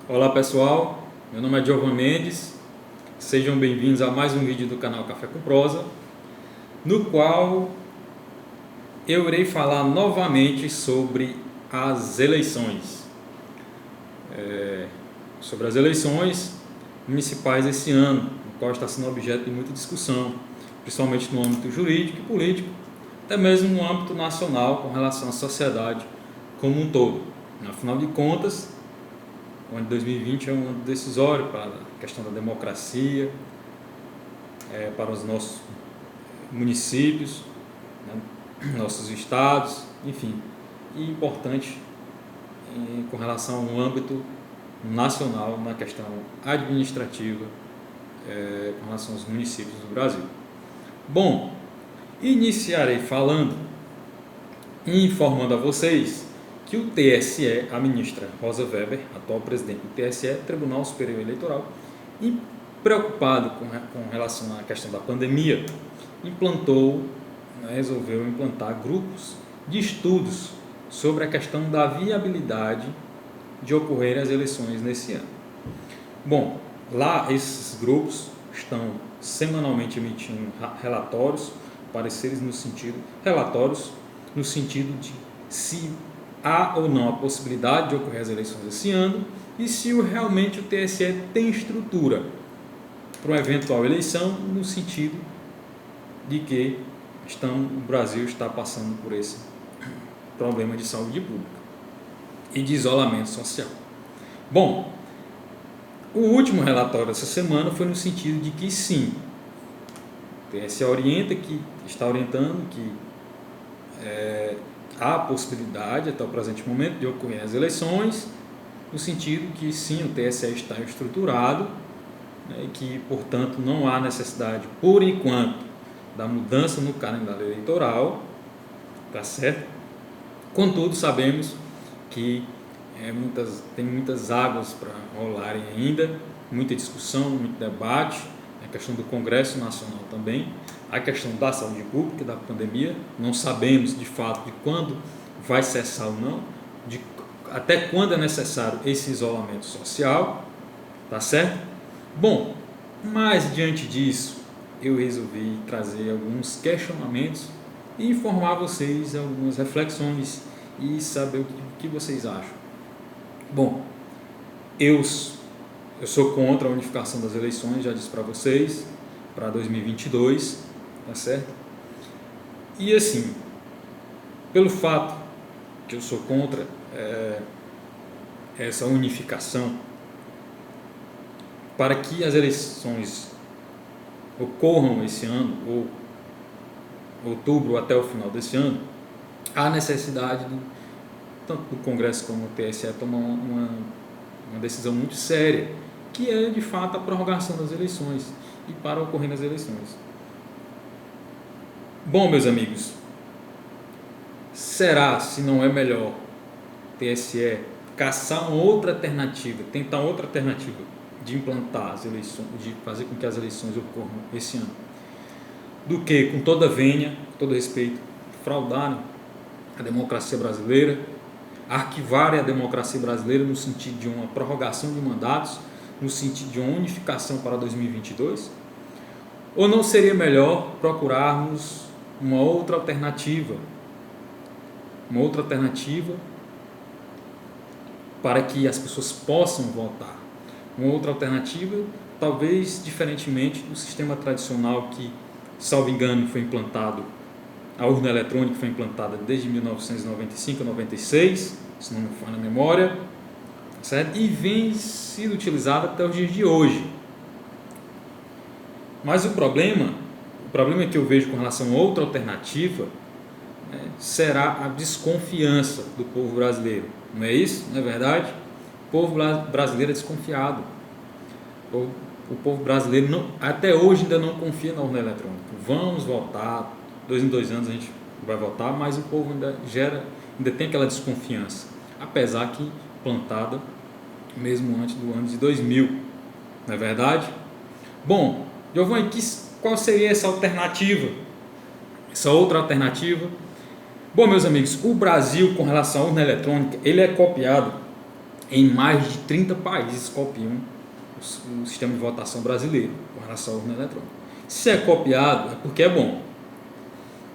Olá pessoal, meu nome é Giovanni Mendes, sejam bem-vindos a mais um vídeo do canal Café com Prosa, no qual eu irei falar novamente sobre as eleições, sobre as eleições municipais esse ano, no qual está sendo objeto de muita discussão, principalmente no âmbito jurídico e político, até mesmo no âmbito nacional com relação à sociedade como um todo. Afinal de contas, o ano de 2020 é um ano decisório para a questão da democracia, para os nossos municípios, né, nossos estados, enfim, e importante com relação ao âmbito nacional na questão administrativa com relação aos municípios do Brasil. Bom, iniciarei falando e informando a vocês que o TSE, a ministra Rosa Weber, atual presidente do TSE, Tribunal Superior Eleitoral, e preocupado com relação à questão da pandemia, resolveu implantar grupos de estudos sobre a questão da viabilidade de ocorrer as eleições nesse ano. Bom, lá esses grupos estão semanalmente emitindo relatórios no sentido de se há ou não a possibilidade de ocorrer as eleições esse ano e se realmente o TSE tem estrutura para uma eventual eleição, no sentido de que o Brasil está passando por esse problema de saúde pública e de isolamento social. Bom, o último relatório dessa semana foi no sentido de que sim, o TSE está orientando que há a possibilidade, até o presente momento, de ocorrer as eleições, no sentido que sim, o TSE está estruturado, né, e que, portanto, não há necessidade, por enquanto, da mudança no calendário eleitoral, tá certo? Contudo, sabemos que tem muitas águas para rolarem ainda, muita discussão, muito debate, a questão do Congresso Nacional também, a questão da saúde pública, da pandemia, não sabemos de fato de quando vai cessar ou não, até quando é necessário esse isolamento social, tá certo? Bom, mas diante disso, eu resolvi trazer alguns questionamentos e informar vocês algumas reflexões e saber o que vocês acham. Bom, eu sou contra a unificação das eleições, já disse para vocês, para 2022, tá certo? E assim, pelo fato que eu sou contra essa unificação, para que as eleições ocorram esse ano, ou outubro até o final desse ano, há necessidade tanto do Congresso como do TSE tomar uma decisão muito séria, que é de fato a prorrogação das eleições e para ocorrer as eleições. Bom, meus amigos, será se não é melhor o TSE caçar uma outra alternativa, tentar outra alternativa de implantar as eleições, de fazer com que as eleições ocorram esse ano, do que com toda vênia, todo respeito, fraudarem a democracia brasileira, arquivarem a democracia brasileira no sentido de uma prorrogação de mandatos, no sentido de uma unificação para 2022? Ou não seria melhor procurarmos uma outra alternativa para que as pessoas possam votar? Uma outra alternativa, talvez diferentemente do sistema tradicional que, salvo engano, foi implantado, a urna eletrônica foi implantada desde 1995 a 96, se não me falha a memória, certo? E vem sendo utilizada até os dias de hoje. Mas o problema que eu vejo com relação a outra alternativa, será a desconfiança do povo brasileiro. Não é isso? Não é verdade? O povo brasileiro é desconfiado. O povo brasileiro até hoje ainda não confia na urna eletrônica. Vamos votar, 2 em 2 anos a gente vai votar, mas o povo ainda tem aquela desconfiança, apesar que plantada mesmo antes do ano de 2000. Não é verdade? Bom, Giovanni, qual seria essa alternativa? Essa outra alternativa? Bom, meus amigos, o Brasil, com relação à urna eletrônica, ele é copiado em mais de 30 países copiam o sistema de votação brasileiro com relação à urna eletrônica. Se é copiado, é porque é bom.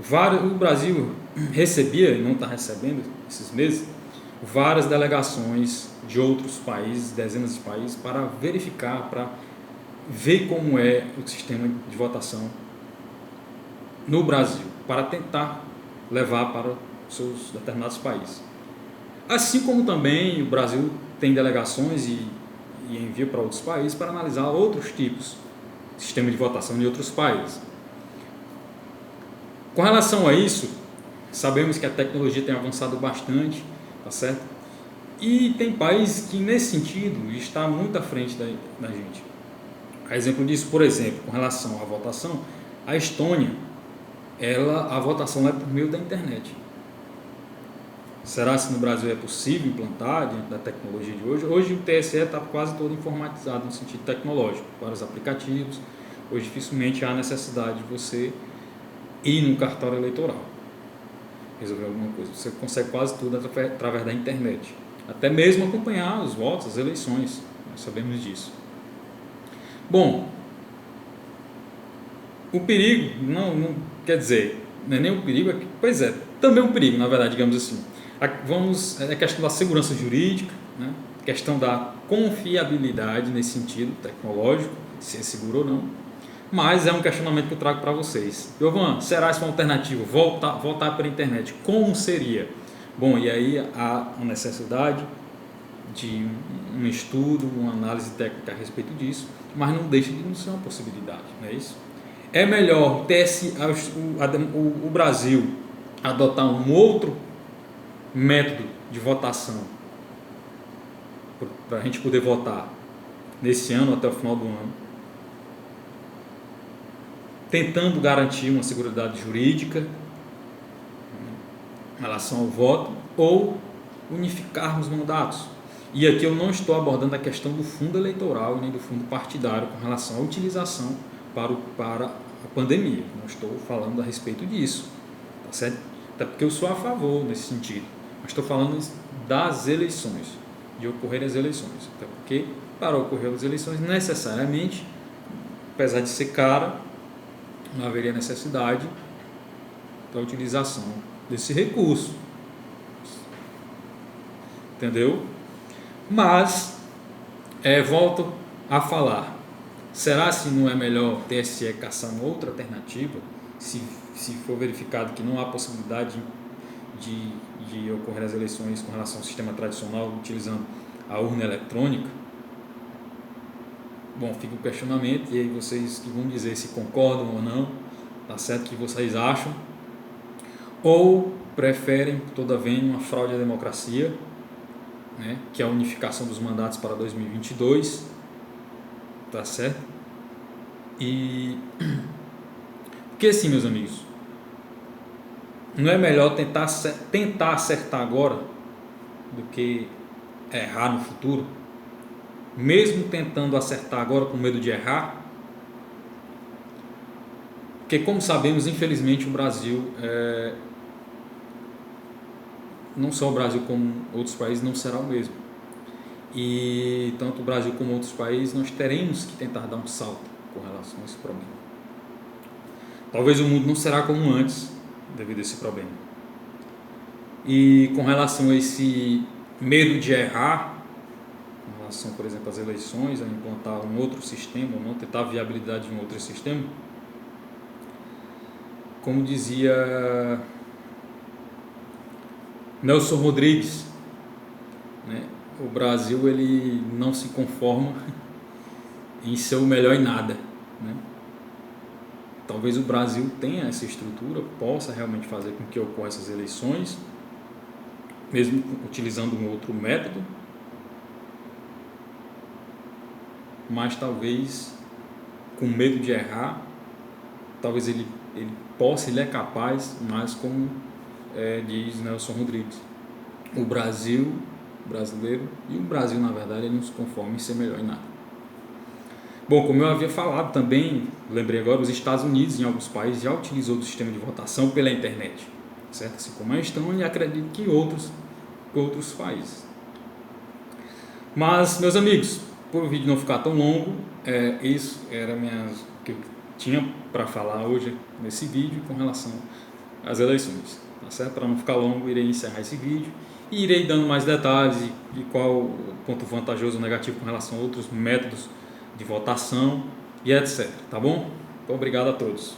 O Brasil recebia, e não está recebendo esses meses, várias delegações de outros países, dezenas de países, para verificar, para ver como é o sistema de votação no Brasil, para tentar levar para os seus determinados países. Assim como também o Brasil tem delegações e envia para outros países para analisar outros tipos de sistema de votação de outros países. Com relação a isso, sabemos que a tecnologia tem avançado bastante, tá certo? E tem países que nesse sentido está muito à frente da gente. A exemplo disso, por exemplo, com relação à votação, a Estônia, a votação é por meio da internet. Será que no Brasil é possível implantar diante da tecnologia de hoje? Hoje o TSE está quase todo informatizado no sentido tecnológico, vários aplicativos. Hoje dificilmente há necessidade de você ir no cartório eleitoral, resolver alguma coisa. Você consegue quase tudo através da internet. Até mesmo acompanhar os votos, as eleições. Nós sabemos disso. Bom, o perigo, não quer dizer, não é nem um perigo, pois é, também um perigo, na verdade, digamos assim. É a questão da segurança jurídica, né? Questão da confiabilidade nesse sentido tecnológico, se é seguro ou não. Mas é um questionamento que eu trago para vocês. Jovan, será isso uma alternativa? Voltar para a internet, como seria? Bom, e aí há uma necessidade de um estudo, uma análise técnica a respeito disso, mas não deixa de não ser uma possibilidade, não é isso? É melhor o Brasil adotar um outro método de votação para a gente poder votar nesse ano, até o final do ano, tentando garantir uma seguridade jurídica em relação ao voto, ou unificarmos mandatos. E aqui eu não estou abordando a questão do fundo eleitoral nem do fundo partidário com relação à utilização para a pandemia. Não estou falando a respeito disso, tá certo? Até porque eu sou a favor nesse sentido. Mas estou falando das eleições, de ocorrer as eleições. Até porque para ocorrer as eleições, necessariamente, apesar de ser cara, não haveria necessidade da utilização desse recurso. Entendeu? Mas, volto a falar, será se não é melhor o TSE caçar uma outra alternativa, se for verificado que não há possibilidade de ocorrer as eleições com relação ao sistema tradicional, utilizando a urna eletrônica? Bom, fica o questionamento, e aí vocês que vão dizer se concordam ou não, tá certo, o que vocês acham, ou preferem, todavia, uma fraude à democracia, né, que é a unificação dos mandatos para 2022, tá certo? E porque assim, meus amigos, não é melhor tentar acertar agora do que errar no futuro? Mesmo tentando acertar agora com medo de errar, porque como sabemos, infelizmente o Brasil, não só o Brasil como outros países, não será o mesmo. E tanto o Brasil como outros países, nós teremos que tentar dar um salto com relação a esse problema. Talvez o mundo não será como antes, devido a esse problema. E com relação a esse medo de errar, em relação, por exemplo, às eleições, a implantar um outro sistema, ou não tentar a viabilidade de um outro sistema, como dizia Nelson Rodrigues, né, o Brasil ele não se conforma em ser o melhor em nada, né? Talvez o Brasil tenha essa estrutura, possa realmente fazer com que ocorra essas eleições, mesmo utilizando um outro método, mas talvez com medo de errar, talvez ele possa, ele é capaz, mas como diz Nelson Rodrigues, o brasileiro e o Brasil, na verdade, ele não se conforma em ser melhor em nada. Bom, como eu havia falado também, lembrei agora, os Estados Unidos, em alguns países, já utilizou o sistema de votação pela internet, certo? Assim como a Estônia, e acredito que outros países. Mas, meus amigos, por o vídeo não ficar tão longo, isso era o que eu tinha para falar hoje nesse vídeo com relação às eleições, tá certo? Para não ficar longo, irei encerrar esse vídeo e irei dando mais detalhes de qual o ponto vantajoso ou negativo com relação a outros métodos de votação e etc, tá bom? Então, obrigado a todos.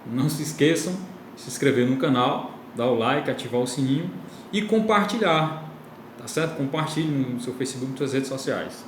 Não se esqueçam de se inscrever no canal, dar o like, ativar o sininho e compartilhar, tá certo? Compartilhe no seu Facebook e nas suas redes sociais.